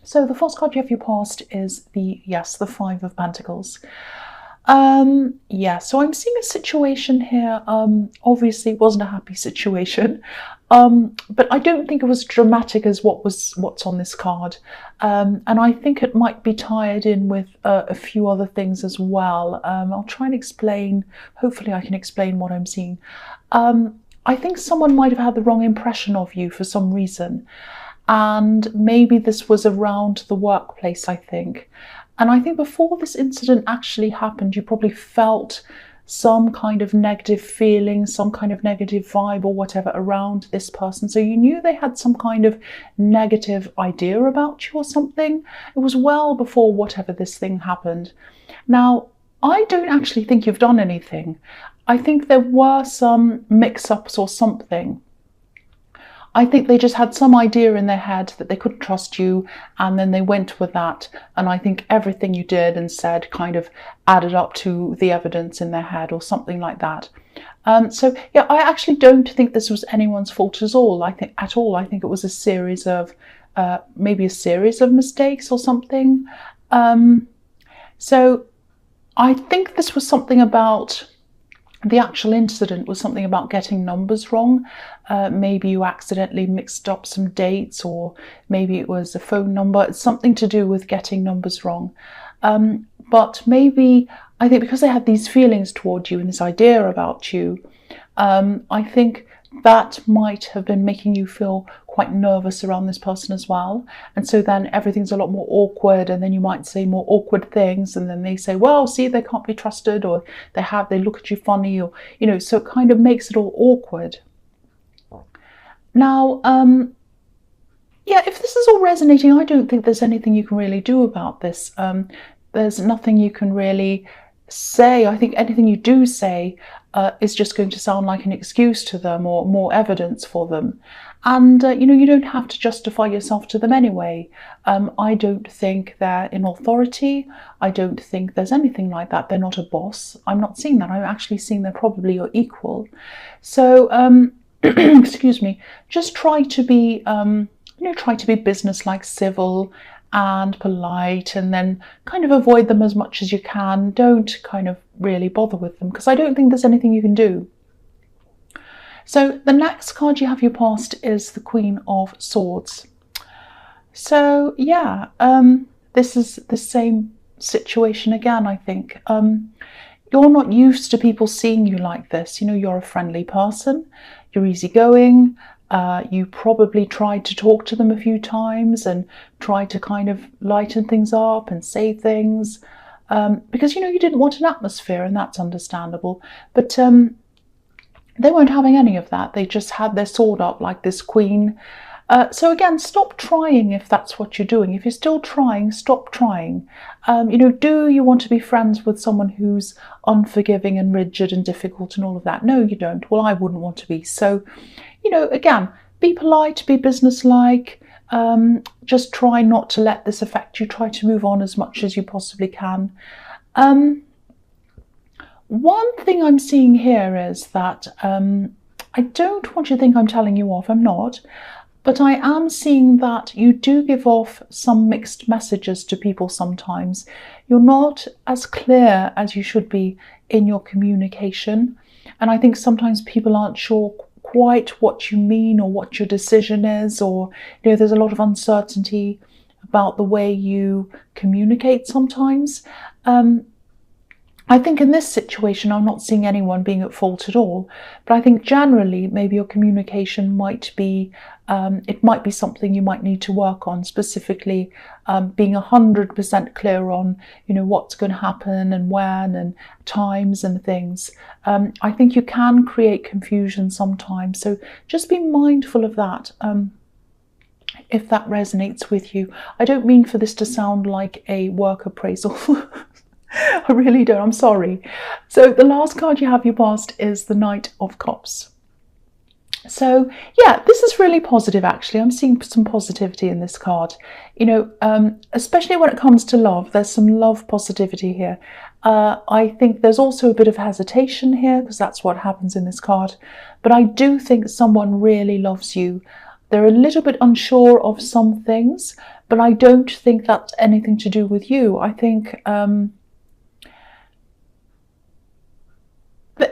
So the first card you have for your past is the Five of Pentacles. Yeah, so I'm seeing a situation here. Obviously it wasn't a happy situation. But I don't think it was dramatic as what's on this card. And I think it might be tied in with a few other things as well. I'll try and explain, hopefully I can explain what I'm seeing. I think someone might have had the wrong impression of you for some reason. And maybe this was around the workplace, I think. And I think before this incident actually happened, you probably felt some kind of negative feeling, some kind of negative vibe or whatever around this person. So you knew they had some kind of negative idea about you or something. It was well before whatever this thing happened. Now, I don't actually think you've done anything. I think there were some mix-ups or something. I think they just had some idea in their head that they couldn't trust you, and then they went with that. And I think everything you did and said kind of added up to the evidence in their head or something like that. So yeah, I actually don't think this was anyone's fault at all. I think it was a series of maybe a series of mistakes or something. So I think this was something about the actual incident was something about getting numbers wrong. Maybe you accidentally mixed up some dates, or maybe it was a phone number. It's something to do with getting numbers wrong. But maybe, I think because they had these feelings toward you and this idea about you, I think that might have been making you feel quite nervous around this person as well. And so then everything's a lot more awkward, and then you might say more awkward things, and then they say, well, see, they can't be trusted, or they look at you funny, or, you know, so it kind of makes it all awkward. Now, yeah, if this is all resonating, I don't think there's anything you can really do about this. There's nothing you can really say. I think anything you do say is just going to sound like an excuse to them or more evidence for them. And, you know, you don't have to justify yourself to them anyway. I don't think they're in authority. I don't think there's anything like that. They're not a boss. I'm not seeing that. I'm actually seeing they're probably your equal. So, excuse me, just try to be, try to be business-like, civil and polite, and then kind of avoid them as much as you can. Don't kind of really bother with them, because I don't think there's anything you can do. So the next card you have your past is the Queen of Swords. So yeah, this is the same situation again, I think. You're not used to people seeing you like this. You know, you're a friendly person, you're easygoing. You probably tried to talk to them a few times and tried to kind of lighten things up and say things, because, you know, you didn't want an atmosphere, and that's understandable. But they weren't having any of that. They just had their sword up like this queen. So again, stop trying if that's what you're doing. If you're still trying, stop trying. You know, do you want to be friends with someone who's unforgiving and rigid and difficult and all of that? No, you don't. Well, I wouldn't want to be. So, you know, again, be polite, be businesslike. Just try not to let this affect you. Try to move on as much as you possibly can. One thing I'm seeing here is that I don't want you to think I'm telling you off. I'm not. But I am seeing that you do give off some mixed messages to people sometimes. You're not as clear as you should be in your communication. And I think sometimes people aren't sure quite what you mean or what your decision is, or, you know, there's a lot of uncertainty about the way you communicate sometimes. I think in this situation, I'm not seeing anyone being at fault at all, but I think generally maybe your communication might be, it might be something you might need to work on, specifically being 100% clear on, you know, what's going to happen and when and times and things. I think you can create confusion sometimes, so just be mindful of that. If that resonates with you. I don't mean for this to sound like a work appraisal. I really don't, I'm sorry. So the last card you have your past is the Knight of Cups. So yeah, this is really positive actually. I'm seeing some positivity in this card. You know, especially when it comes to love, there's some love positivity here. I think there's also a bit of hesitation here because that's what happens in this card. But I do think someone really loves you. They're a little bit unsure of some things, but I don't think that's anything to do with you. I think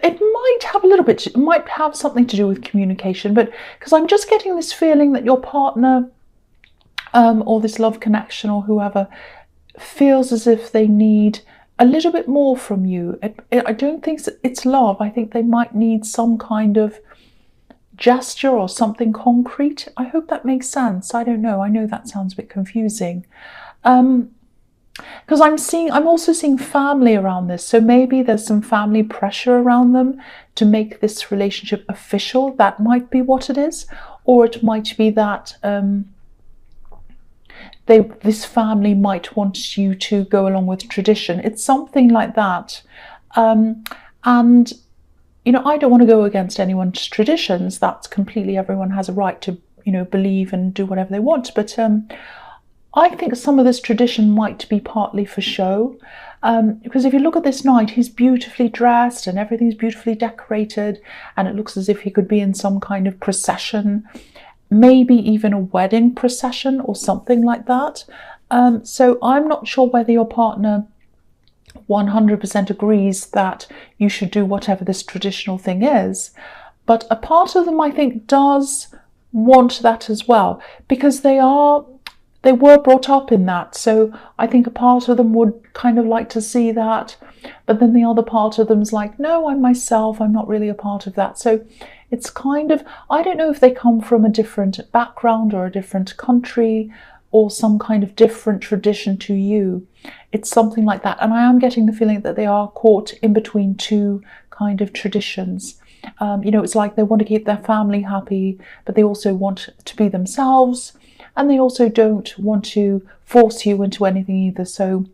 it might have a little bit, it might have something to do with communication, but because I'm just getting this feeling that your partner or this love connection or whoever feels as if they need a little bit more from you. I don't think it's love. I think they might need some kind of gesture or something concrete. I hope that makes sense. I don't know. I know that sounds a bit confusing. Because I'm also seeing family around this. So maybe there's some family pressure around them to make this relationship official. That might be what it is. Or it might be that this family might want you to go along with tradition. It's something like that. And, you know, I don't want to go against anyone's traditions. That's completely, everyone has a right to, you know, believe and do whatever they want. But I think some of this tradition might be partly for show. Because if you look at this knight, he's beautifully dressed and everything's beautifully decorated. And it looks as if he could be in some kind of procession. Maybe even a wedding procession or something like that. So I'm not sure whether your partner 100% agrees that you should do whatever this traditional thing is. But a part of them, I think, does want that as well, because they were brought up in that. So I think a part of them would kind of like to see that. But then the other part of them's like, no, I'm myself. I'm not really a part of that. So it's kind of, I don't know if they come from a different background or a different country or some kind of different tradition to you. It's something like that. And I am getting the feeling that they are caught in between two kind of traditions. You know, it's like they want to keep their family happy, but they also want to be themselves. And they also don't want to force you into anything either. So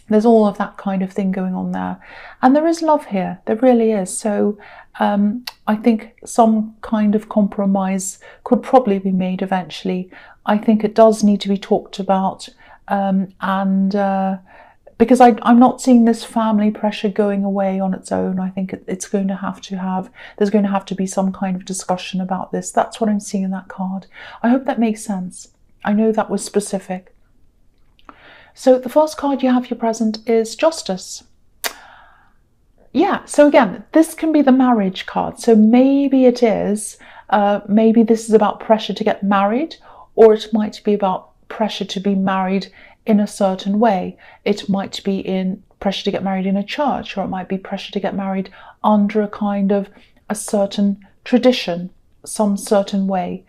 there's all of that kind of thing going on there. And there is love here. There really is. So I think some kind of compromise could probably be made eventually. I think it does need to be talked about. Because I'm not seeing this family pressure going away on its own. I think there's going to have to be some kind of discussion about this. That's what I'm seeing in that card. I hope that makes sense. I know that was specific. So the first card you have here present is Justice. Yeah, so again, this can be the marriage card. So maybe it is, maybe this is about pressure to get married, or it might be about pressure to be married in a certain way. It might be in pressure to get married in a church, or it might be pressure to get married under a kind of a certain tradition, some certain way.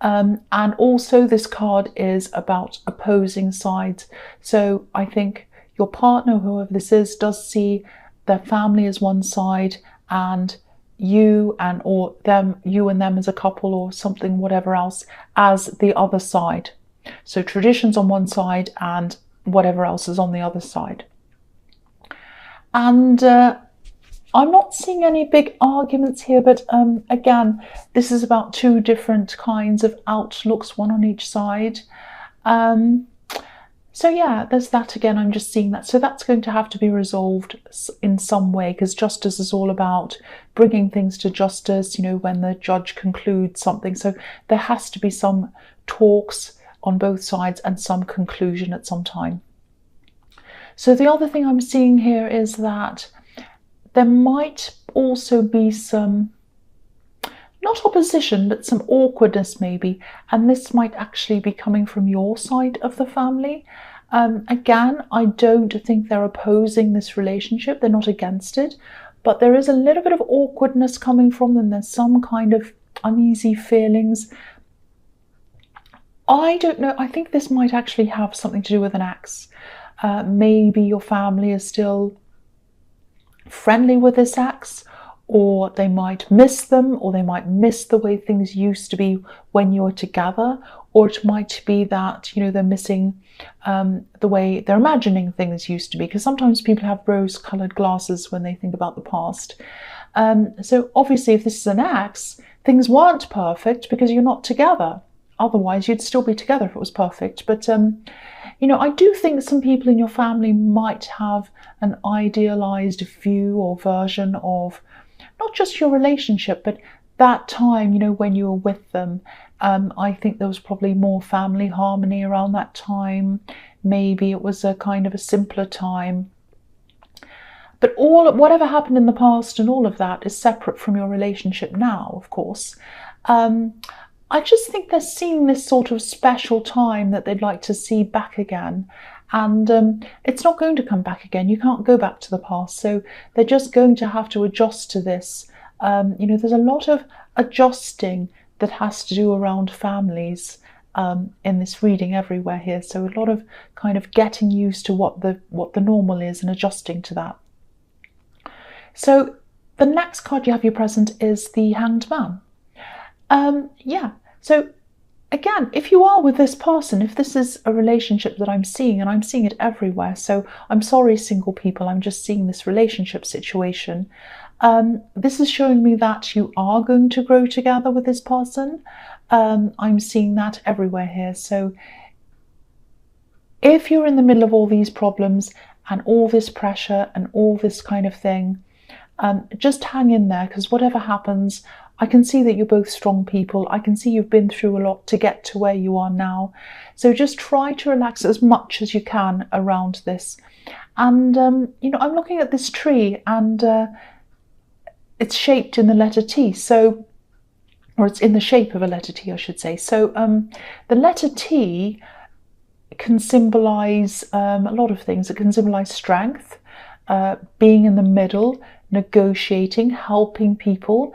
And also this card is about opposing sides. So I think your partner, whoever this is, does see their family as one side and you and them as a couple or something, whatever else, as the other side. So traditions on one side and whatever else is on the other side. And I'm not seeing any big arguments here, but again, this is about two different kinds of outlooks, one on each side. So yeah, there's that again. I'm just seeing that. So that's going to have to be resolved in some way, because justice is all about bringing things to justice, you know, when the judge concludes something. So there has to be some talks on both sides and some conclusion at some time. So the other thing I'm seeing here is that there might also be some, not opposition, but some awkwardness maybe. And this might actually be coming from your side of the family. Again, I don't think they're opposing this relationship. They're not against it. But there is a little bit of awkwardness coming from them. There's some kind of uneasy feelings. I don't know. I think this might actually have something to do with an ex. Maybe your family is still friendly with this ex, or they might miss them, or they might miss the way things used to be when you were together, or it might be that, you know, they're missing the way they're imagining things used to be, because sometimes people have rose-colored glasses when they think about the past. So obviously, if this is an ex, things weren't perfect because you're not together. Otherwise, you'd still be together if it was perfect. But you know, I do think some people in your family might have an idealized view or version of not just your relationship, but that time, when you were with them, I think there was probably more family harmony around that time. Maybe it was a kind of a simpler time. But whatever happened in the past and all of that is separate from your relationship now, of course. I just think they're seeing this sort of special time that they'd like to see back again. And it's not going to come back again. You can't go back to the past. So they're just going to have to adjust to this. There's a lot of adjusting that has to do around families in this reading everywhere here. So a lot of kind of getting used to what the normal is and adjusting to that. So the next card you have your present is the Hanged Man. So again, if you are with this person, if this is a relationship that I'm seeing, and I'm seeing it everywhere, so I'm sorry, single people, I'm just seeing this relationship situation. This is showing me that you are going to grow together with this person. I'm seeing that everywhere here. So if you're in the middle of all these problems and all this pressure and all this kind of thing, just hang in there, because whatever happens, I can see that you're both strong people. I can see you've been through a lot to get to where you are now. So just try to relax as much as you can around this. And, I'm looking at this tree, and it's shaped in the letter T. Or it's in the shape of a letter T, I should say. So the letter T can symbolize a lot of things. It can symbolize strength, being in the middle, negotiating, helping people.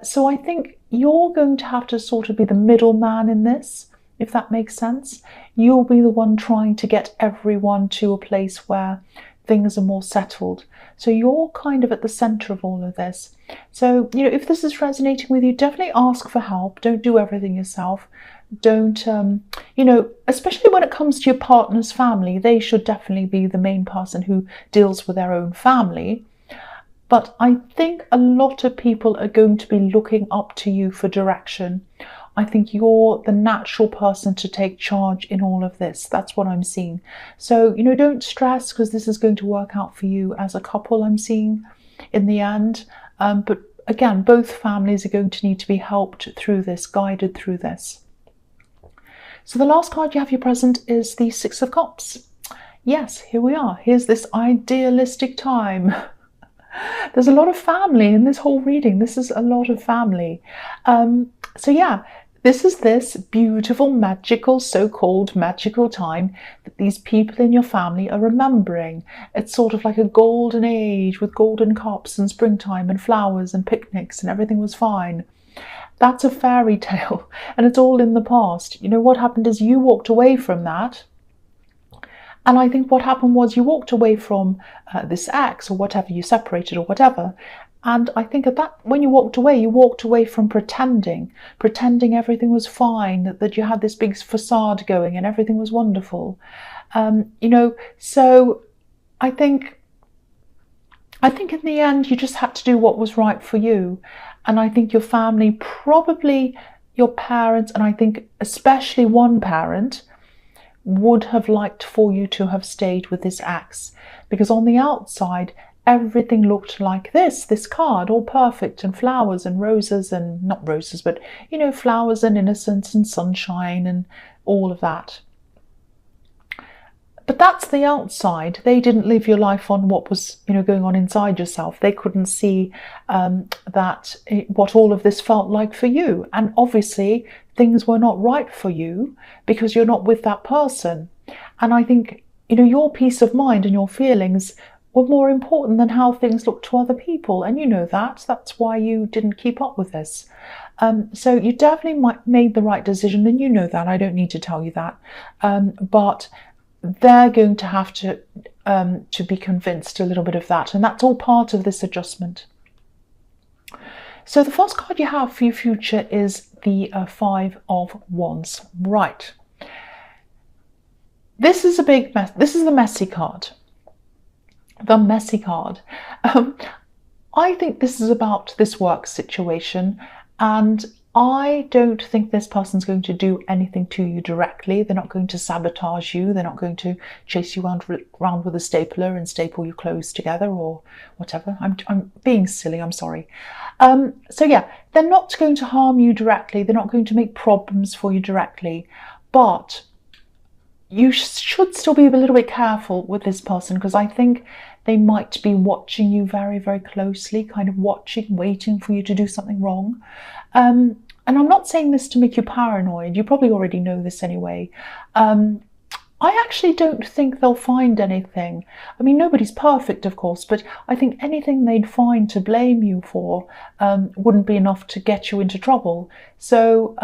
So I think you're going to have to sort of be the middleman in this, if that makes sense. You'll be the one trying to get everyone to a place where things are more settled. So you're kind of at the center of all of this. So, if this is resonating with you, definitely ask for help. Don't do everything yourself. Don't, especially when it comes to your partner's family, they should definitely be the main person who deals with their own family. But I think a lot of people are going to be looking up to you for direction. I think you're the natural person to take charge in all of this. That's what I'm seeing. So, don't stress, because this is going to work out for you as a couple, I'm seeing, in the end. But again, both families are going to need to be helped through this, guided through this. So the last card you have your present is the Six of Cups. Yes, here we are. Here's this idealistic time. There's a lot of family in this whole reading. This is a lot of family. This is this beautiful, magical, so-called magical time that these people in your family are remembering. It's sort of like a golden age with golden cups and springtime and flowers and picnics and everything was fine. That's a fairy tale, and it's all in the past. What happened is you walked away from that. And I think what happened was you walked away from this ex or whatever, you separated or whatever. And I think when you walked away from pretending everything was fine, that you had this big facade going and everything was wonderful. So I think in the end, you just had to do what was right for you. And I think your family, probably your parents, and I think especially one parent, would have liked for you to have stayed with this ex, because on the outside everything looked like this card, all perfect, and flowers and roses, and not roses, but flowers and innocence and sunshine and all of that. But that's the outside. They didn't live your life on what was going on inside yourself. They couldn't see what all of this felt like for you. And obviously things were not right for you because you're not with that person. And I think your peace of mind and your feelings were more important than how things looked to other people. And that's why you didn't keep up with this. So you definitely made the right decision, and that. I don't need to tell you that. But they're going to have to be convinced a little bit of that, and that's all part of this adjustment. So the first card you have for your future is the Five of Wands. Right. This is a big mess. This is the messy card. The messy card. I think this is about this work situation, and I don't think this person's going to do anything to you directly. They're not going to sabotage you. They're not going to chase you around with a stapler and staple your clothes together or whatever. I'm being silly, I'm sorry. So yeah, they're not going to harm you directly. They're not going to make problems for you directly. But you should still be a little bit careful with this person, because I think they might be watching you very, very closely, kind of watching, waiting for you to do something wrong. And I'm not saying this to make you paranoid. You probably already know this anyway. I actually don't think they'll find anything. I mean, nobody's perfect, of course, but I think anything they'd find to blame you for wouldn't be enough to get you into trouble. So,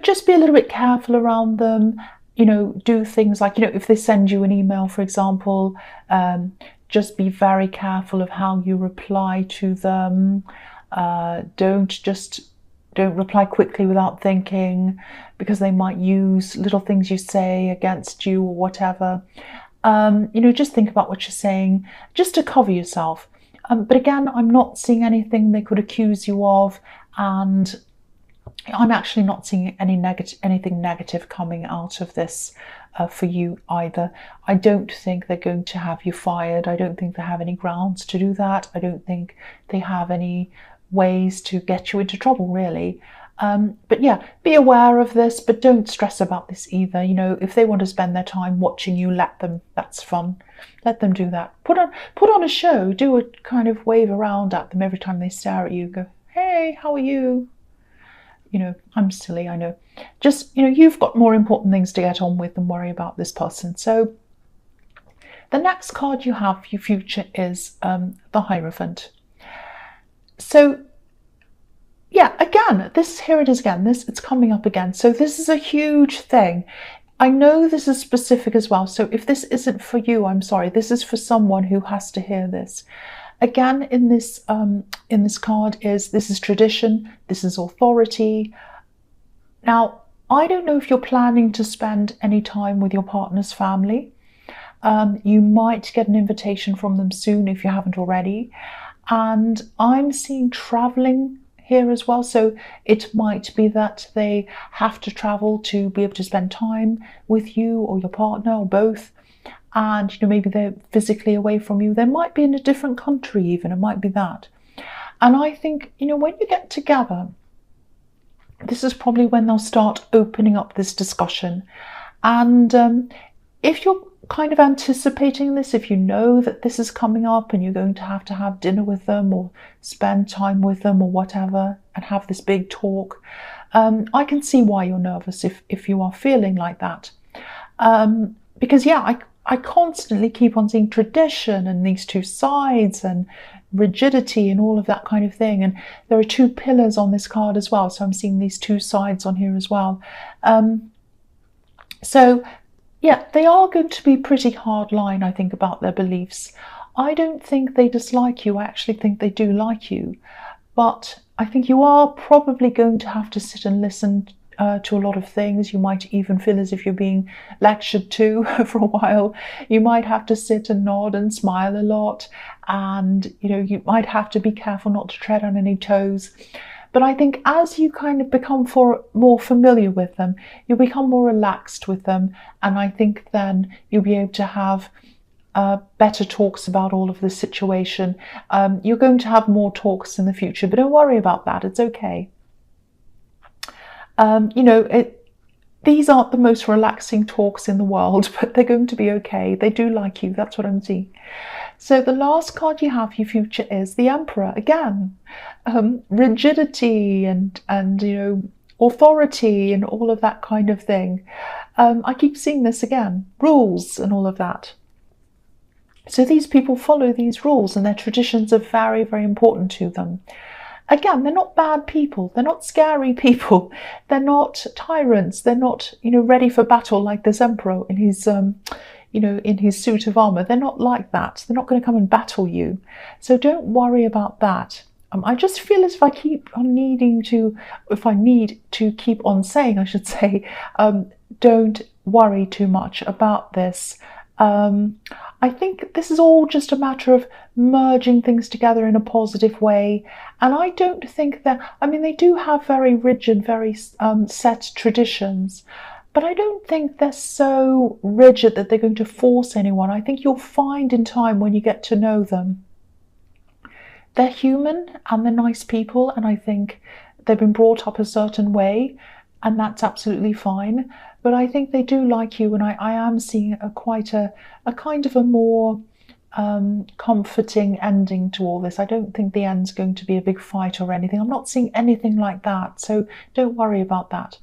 just be a little bit careful around them. Do things like, if they send you an email, for example, just be very careful of how you reply to them. Don't reply quickly without thinking, because they might use little things you say against you or whatever. Just think about what you're saying, just to cover yourself. But again, I'm not seeing anything they could accuse you of, and I'm actually not seeing anything negative coming out of this for you either. I don't think they're going to have you fired. I don't think they have any grounds to do that. I don't think they have any ways to get you into trouble, really. But yeah, be aware of this, but don't stress about this either. If they want to spend their time watching you, let them. That's fun. Let them do that. Put on a show. Do a kind of wave around at them every time they stare at you. Go, hey, how are you? I'm silly, I know. Just, you've got more important things to get on with than worry about this person. So the next card you have for your future is the Hierophant. So yeah, again, here it is again. It's coming up again. So this is a huge thing. I know this is specific as well. So if this isn't for you, I'm sorry. This is for someone who has to hear this. Again, in this card this is tradition, this is authority. Now, I don't know if you're planning to spend any time with your partner's family. You might get an invitation from them soon if you haven't already. And I'm seeing traveling here as well. So it might be that they have to travel to be able to spend time with you or your partner or both. And maybe they're physically away from you. They might be in a different country even. It might be that. And I think, when you get together, this is probably when they'll start opening up this discussion. And if you're kind of anticipating this, if you know that this is coming up and you're going to have dinner with them or spend time with them or whatever and have this big talk, I can see why you're nervous if you are feeling like that. Because yeah, I constantly keep on seeing tradition and these two sides and rigidity and all of that kind of thing. And there are two pillars on this card as well. So I'm seeing these two sides on here as well. So yeah, they are going to be pretty hard line, I think, about their beliefs. I don't think they dislike you. I actually think they do like you. But I think you are probably going to have to sit and listen to a lot of things. You might even feel as if you're being lectured to for a while. You might have to sit and nod and smile a lot, and you might have to be careful not to tread on any toes. But I think as you kind of become more familiar with them, you'll become more relaxed with them, and I think then you'll be able to have better talks about all of this situation. You're going to have more talks in the future, but don't worry about that. It's okay. These aren't the most relaxing talks in the world, but they're going to be okay. They do like you. That's what I'm seeing. So the last card you have for your future is the Emperor. Again, rigidity and authority and all of that kind of thing. I keep seeing this again. Rules and all of that. So these people follow these rules, and their traditions are very, very important to them. Again, they're not bad people. They're not scary people. They're not tyrants. They're not, ready for battle like this Emperor in his, in his suit of armor. They're not like that. They're not going to come and battle you. So don't worry about that. I just feel as if I need to keep on saying, I should say, don't worry too much about this. I think this is all just a matter of merging things together in a positive way. And I don't think that, I mean, they do have very rigid, very set traditions, but I don't think they're so rigid that they're going to force anyone. I think you'll find in time when you get to know them, they're human and they're nice people, and I think they've been brought up a certain way, and that's absolutely fine. But I think they do like you, and I am seeing a kind of a more comforting ending to all this. I don't think the end's going to be a big fight or anything. I'm not seeing anything like that, so don't worry about that.